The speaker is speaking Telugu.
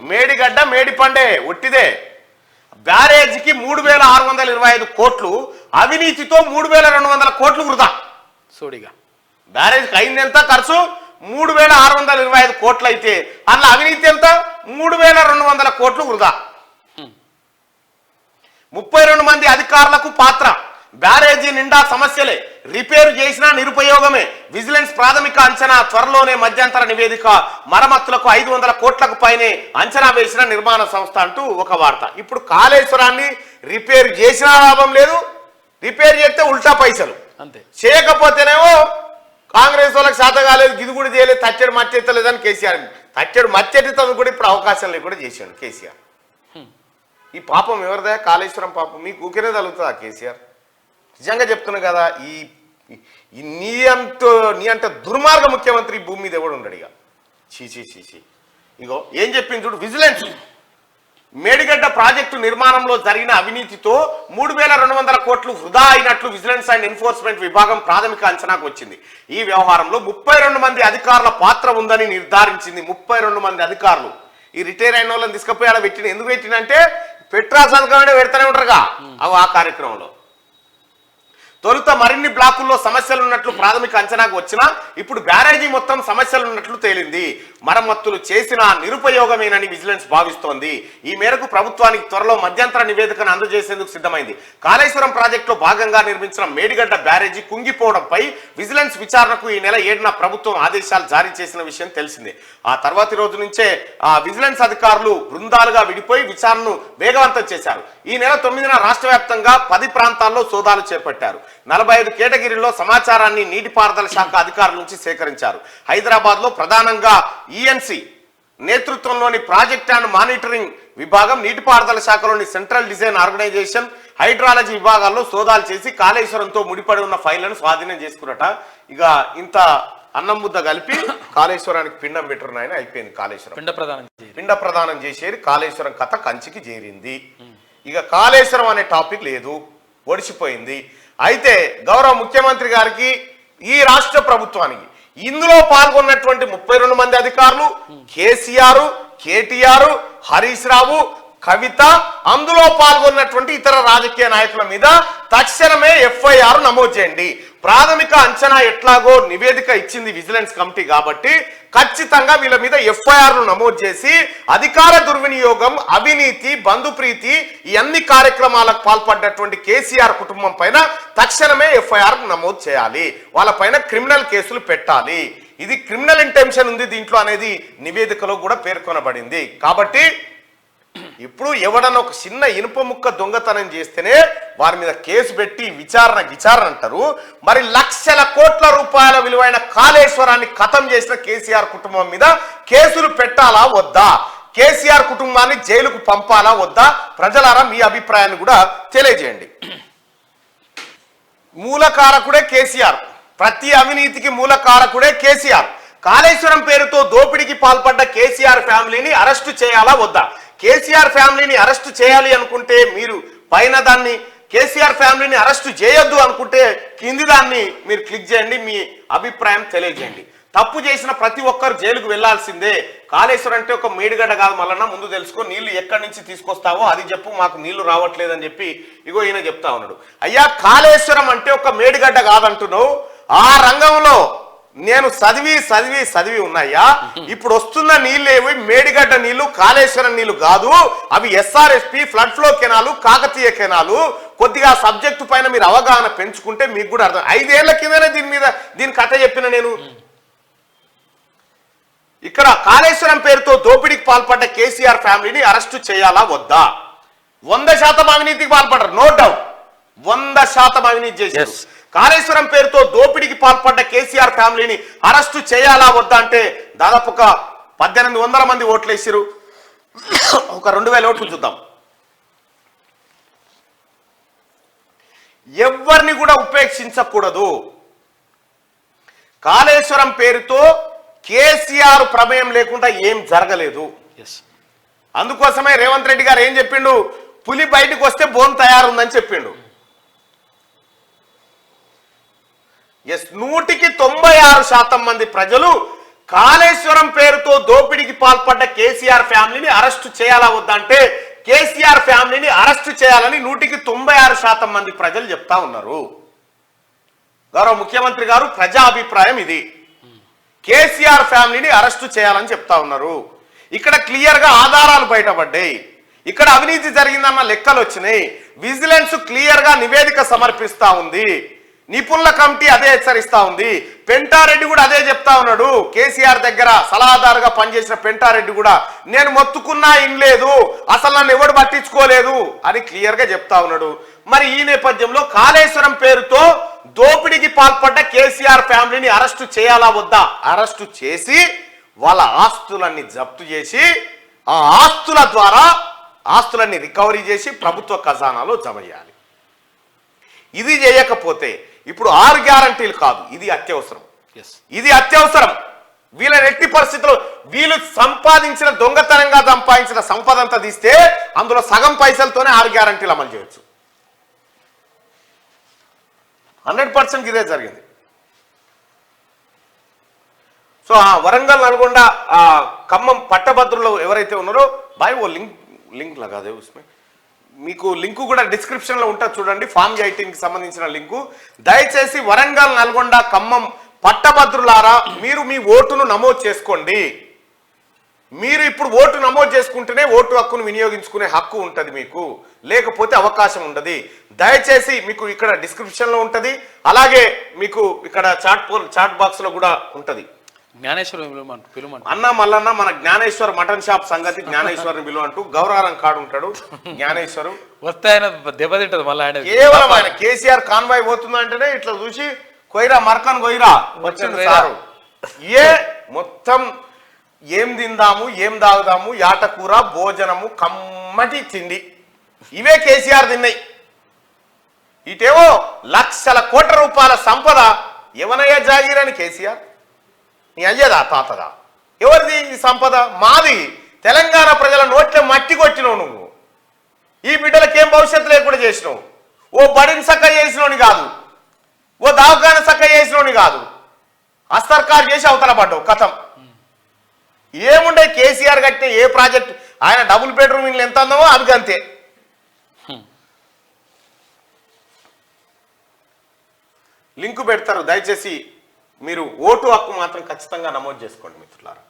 మేడిగడ్డ మేడిపండే ఒట్టిదే. బ్యారేజీకి 3625 కోట్లు, అవినీతితో 3200 కోట్లు వృధా. సోడిగా బ్యారేజ్కి అయింది ఎంత ఖర్చు? 3625 కోట్లు అయితే అందులో అవినీతి ఎంత? 3200 కోట్లు వృధా. 32 మంది అధికారులకు పాత్ర. బ్యారేజీ నిండా సమస్యలే, రిపేరు చేసినా నిరుపయోగమే. విజిలెన్స్ ప్రాథమిక అంచనా, త్వరలోనే మధ్యంతర నివేదిక. మరమ్మతులకు 500 కోట్లకు పైనే అంచనా వేసిన నిర్మాణ సంస్థ అంటూ ఒక వార్త. ఇప్పుడు కాళేశ్వరాన్ని రిపేరు చేసినా లాభం లేదు, రిపేర్ చేస్తే ఉల్టా పైసలు అంతే. చేయకపోతేనేమో కాంగ్రెస్ వాళ్ళకి శాత కాలేదు, గిది కూడా చేయలేదు, తచ్చడి మచ్చెత్తలేదని కేసీఆర్. తచ్చడి మచ్చెత్తుతుంది కూడా ఇప్పుడు అవకాశం లేకుండా చేశాడు కేసీఆర్. ఈ పాపం ఎవరిదా? కాళేశ్వరం పాపం మీకు ఊరికేనే తగులుతుందా కేసీఆర్? నిజంగా చెప్తున్నా కదా, నీ అంత దుర్మార్గ ముఖ్యమంత్రి భూమి మీద ఎవడు ఉండడు. ఇక చీచీ ఇగో ఏం చెప్పింది చూడు. విజిలెన్స్ మేడిగడ్డ ప్రాజెక్టు నిర్మాణంలో జరిగిన అవినీతితో 3200 కోట్లు వృధా అయినట్లు విజిలెన్స్ అండ్ ఎన్ఫోర్స్మెంట్ విభాగం ప్రాథమిక అంచనాకు వచ్చింది. ఈ వ్యవహారంలో 32 మంది అధికారుల పాత్ర ఉందని నిర్ధారించింది. 32 మంది అధికారులు. ఈ రిటైర్ అయిన వాళ్ళని తీసుకుపోయి అలా పెట్టిన. ఎందుకు పెట్టినంటే పెట్రా సంతకం పెడతానే ఉంటారుగా ఆ కార్యక్రమంలో. తొలుత మరిన్ని బ్లాకుల్లో సమస్యలున్నట్లు ప్రాథమిక అంచనాకు వచ్చినా ఇప్పుడు బ్యారేజీ మొత్తం సమస్యలున్నట్లు తేలింది. మరమ్మతులు చేసినా నిరుపయోగమేనని విజిలెన్స్ భావిస్తోంది. ఈ మేరకు ప్రభుత్వానికి త్వరలో మధ్యంతర నివేదికను అందజేసేందుకు సిద్ధమైంది. కాళేశ్వరం ప్రాజెక్టులో భాగంగా నిర్మించిన మేడిగడ్డ బ్యారేజీ కుంగిపోవడంపై విజిలెన్స్ విచారణకు ఈ నెల 7న ప్రభుత్వం ఆదేశాలు జారీ చేసిన విషయం తెలిసిందే. ఆ తర్వాతి రోజు నుంచే విజిలెన్స్ అధికారులు బృందాలుగా విడిపోయి విచారణను వేగవంతం చేశారు. ఈ నెల 9న రాష్ట్ర వ్యాప్తంగా 10 ప్రాంతాల్లో సోదాలు చేపట్టారు. 45 కేటగిరీల్లో సమాచారాన్ని నీటిపారుదల శాఖ అధికారుల నుంచి సేకరించారు. హైదరాబాద్ లో ప్రధానంగా ఈఎన్సీ నేతృత్వంలోని ప్రాజెక్ట్ అండ్ మానిటరింగ్ విభాగం, నీటిపారుదల శాఖలోని సెంట్రల్ డిజైన్ ఆర్గనైజేషన్, హైడ్రాలజీ విభాగాల్లో సోదాలు చేసి కాళేశ్వరంతో ముడిపడి ఉన్న ఫైళ్లను స్వాధీనం చేసుకున్నట. ఇక ఇంత అన్నం ముద్ద కలిపి కాళేశ్వరానికి పిండం పెట్టరు నాయన. అయిపోయింది కాళేశ్వరం. పిండ ప్రదానం చేసేది కాళేశ్వరం కథ కంచికి చేరింది. ఇక కాళేశ్వరం అనే టాపిక్ లేదు, ఒడిచిపోయింది. అయితే గౌరవ ముఖ్యమంత్రి గారికి, ఈ రాష్ట్ర ప్రభుత్వానికి ఇందులో పాల్గొన్నటువంటి 32 మంది అధికారులు, కేసీఆర్, కేటీఆర్, హరీష్ రావు, కవిత, అందులో పాల్గొన్నటువంటి ఇతర రాజకీయ నాయకుల మీద తక్షణమే ఎఫ్ఐఆర్ నమోదు చేయండి. ప్రాథమిక అంచనా ఎట్లాగో నివేదిక ఇచ్చింది విజిలెన్స్ కమిటీ కాబట్టి ఖచ్చితంగా వీళ్ళ మీద ఎఫ్ఐఆర్ను నమోదు చేసి అధికార దుర్వినియోగం, అవినీతి, బంధుప్రీతి ఈ అన్ని కార్యక్రమాలకు పాల్పడ్డటువంటి కేసీఆర్ కుటుంబం పైన తక్షణమే ఎఫ్ఐఆర్ నమోదు చేయాలి. వాళ్ళపైన క్రిమినల్ కేసులు పెట్టాలి. ఇది క్రిమినల్ ఇంటెన్షన్ ఉంది దీంట్లో అనేది నివేదికలో కూడా పేర్కొనబడింది. కాబట్టి ఇప్పుడు ఎవడన్నా ఒక చిన్న ఇనుప ముక్క దొంగతనం చేస్తేనే వారి మీద కేసు పెట్టి విచారణ అంటారు. మరి లక్షల కోట్ల రూపాయల విలువైన కాళేశ్వరాన్ని ఖతం చేసిన కేసీఆర్ కుటుంబం మీద కేసులు పెట్టాలా వద్దా? కేసీఆర్ కుటుంబాన్ని జైలుకు పంపాలా వద్దా? ప్రజలారా మీ అభిప్రాయాన్ని కూడా తెలియజేయండి. మూలకారకుడే కేసీఆర్, ప్రతి అవినీతికి మూలకారకుడే కేసీఆర్. కాళేశ్వరం పేరుతో దోపిడీకి పాల్పడ్డ కేసీఆర్ ఫ్యామిలీని అరెస్టు చేయాలా వద్దా? కేసీఆర్ ఫ్యామిలీని అరెస్టు చేయాలి అనుకుంటే మీరు పైన దాన్ని, కేసీఆర్ ఫ్యామిలీని అరెస్టు చేయొద్దు అనుకుంటే కింది దాన్ని మీరు క్లిక్ చేయండి. మీ అభిప్రాయం తెలియజేయండి. తప్పు చేసిన ప్రతి ఒక్కరు జైలుకు వెళ్లాల్సిందే. కాళేశ్వరం అంటే ఒక మేడిగడ్డ కాదు, మళ్ళా ముందు తెలుసుకో. నీళ్లు ఎక్కడి నుంచి తీసుకొస్తావో అది చెప్పు, మాకు నీళ్లు రావట్లేదని చెప్పి ఇగో ఈయన చెప్తా ఉన్నాడు. అయ్యా కాళేశ్వరం అంటే ఒక మేడిగడ్డ కాదంటున్నావు. ఆ రంగంలో నేను చదివి ఉన్నాయా. ఇప్పుడు వస్తున్న నీళ్ళేవి మేడిగడ్డ నీళ్లు, కాళేశ్వరం నీళ్లు కాదు. అవి SRSP, flood flow canal, Kakatiya canal. కొద్దిగా సబ్జెక్టు పైన మీరు అవగాహన పెంచుకుంటే మీకు కూడా అర్థం. 5 ఏళ్ల కిందనే దీని కథ చెప్పిన నేను. ఇక్కడ కాళేశ్వరం పేరుతో దోపిడీకి పాల్పడ్డ కేసీఆర్ ఫ్యామిలీని అరెస్టు చేయాలా వద్దా? 100% అవినీతికి పాల్పడ్డారు, నో డౌట్. 100% అవినీతి చేశారు. కాళేశ్వరం పేరుతో దోపిడీకి పాల్పడ్డ కేసీఆర్ ఫ్యామిలీని అరెస్టు చేయాలా వద్దా అంటే దాదాపు ఒక 1800 మంది ఓట్లు వేసారు. ఒక 2000 ఓట్లు చూద్దాం. ఎవరిని కూడా ఉపేక్షించకూడదు. కాళేశ్వరం పేరుతో కేసీఆర్ ప్రమేయం లేకుండా ఏం జరగలేదు. అందుకోసమే రేవంత్ రెడ్డి గారు ఏం చెప్పిండు? పులి బయటకు వస్తే బోన్ తయారుందని చెప్పిండు. 100కి 96% మంది ప్రజలు కాళేశ్వరం పేరుతో దోపిడీకి పాల్పడ్డ కేసీఆర్ ఫ్యామిలీని అరెస్టు చేయాలా వద్దంటే కేసీఆర్ ఫ్యామిలీని అరెస్టు చేయాలని 96% మంది ప్రజలు చెప్తా ఉన్నారు. గౌరవ ముఖ్యమంత్రి గారు ప్రజా అభిప్రాయం ఇది. కేసీఆర్ ఫ్యామిలీని అరెస్టు చేయాలని చెప్తా ఉన్నారు. ఇక్కడ క్లియర్ గా ఆధారాలు బయటపడ్డాయి. ఇక్కడ అవినీతి జరిగిందన్న లెక్కలు వచ్చినాయి. విజిలెన్స్ క్లియర్ గా నివేదిక సమర్పిస్తా ఉంది. నిపుణుల కమిటీ అదే హెచ్చరిస్తా ఉంది. పెంటారెడ్డి కూడా అదే చెప్తా ఉన్నాడు. కేసీఆర్ దగ్గర సలహాదారుగా పనిచేసిన పెంటారెడ్డి కూడా నేను మొత్తుకున్నా ఇన్లేదు, అసలు నన్ను ఎవడు పట్టించుకోలేదు అని క్లియర్ గా చెప్తా ఉన్నాడు. మరి ఈ నేపథ్యంలో కాళేశ్వరం పేరుతో దోపిడీకి పాల్పడ్డ కేసీఆర్ ఫ్యామిలీని అరెస్టు చేయాలా వద్దా? అరెస్టు చేసి వాళ్ళ ఆస్తులన్నీ జప్తు చేసి ఆ ఆస్తుల ద్వారా ఆస్తులన్నీ రికవరీ చేసి ప్రభుత్వ ఖజానాలో జమ చేయాలి. ఇది చేయకపోతే ఇప్పుడు 6 గ్యారంటీలు కాదు, ఇది అత్యవసరం. ఇది అత్యవసరం. వీళ్ళ ఎట్టి పరిస్థితుల్లో వీళ్ళు సంపాదించిన దొంగతనంగా సంపాదించిన సంపద అంతా తీస్తే అందులో సగం పైసలతోనే 6 గ్యారంటీలు అమలు చేయొచ్చు. 100% ఇదే జరిగింది. సో ఆ వరంగల్ నల్గొండ ఖమ్మం పట్టభద్రులు ఎవరైతే ఉన్నారో బాయ్ ఓ లింక్ లగాదే ఉస్మే మీకు లింకు కూడా డిస్క్రిప్షన్ లో ఉంటుంది చూడండి. ఫామ్ 18కి సంబంధించిన లింకు. దయచేసి వరంగల్ నల్గొండ ఖమ్మం పట్టభద్రులారా మీరు మీ ఓటును నమోదు చేసుకోండి. మీరు ఇప్పుడు ఓటు నమోదు చేసుకుంటేనే ఓటు హక్కును వినియోగించుకునే హక్కు ఉంటుంది మీకు, లేకపోతే అవకాశం ఉండదు. దయచేసి మీకు ఇక్కడ డిస్క్రిప్షన్ లో ఉంటుంది, అలాగే మీకు ఇక్కడ చాట్ బాక్స్ లో కూడా ఉంటుంది. జ్ఞానేశ్వర అన్న మల్లన్న మన జ్ఞానేశ్వర్ మటన్ షాప్ సంగతి జ్ఞానేశ్వర్ విలువ అంటూ గౌరవం కాడు ఉంటాడు జ్ఞానేశ్వరు. వస్తే ఆయన దెబ్బతింటది మళ్ళీ. కేవలం ఆయన కేసీఆర్ కాన్వాయ్ పోతుందంటేనే ఇట్లా చూసి కొయిరా మర్కన్ కొయిరా వచ్చింది సారు. మొత్తం ఏం తిందాము ఏం తాగుదాము యాటకూర భోజనము కమ్మటి తిండి ఇవే కేసీఆర్ తిన్నాయి. ఇటేవో లక్షల కోట్ల రూపాయల సంపద ఎవనయ్యా జాగీరని కేసీఆర్. నీ అయ్యేదా తాతదా? ఎవరిది ఈ సంపద? మాది. తెలంగాణ ప్రజల నోట్లే మట్టి కొట్టినావు నువ్వు. ఈ బిడ్డలకేం భవిష్యత్తు లేకుండా చేసినావు. ఓ బడిని సక్క చేసినోని కాదు, ఓ దవాఖాన సక్క చేసినోని కాదు, అస్తర్కార్ చేసి అవతల పడ్డావు కథం. ఏముండే కేసీఆర్ కట్టిన ఏ ప్రాజెక్ట్ ఆయన డబుల్ బెడ్రూమ్ ఇల్లు ఎంత అందామో అది అంతే. లింకు పెడతారు, దయచేసి మీరు ఓటు హక్కు మాత్రం ఖచ్చితంగా నమోదు చేసుకోండి మిత్రులారా.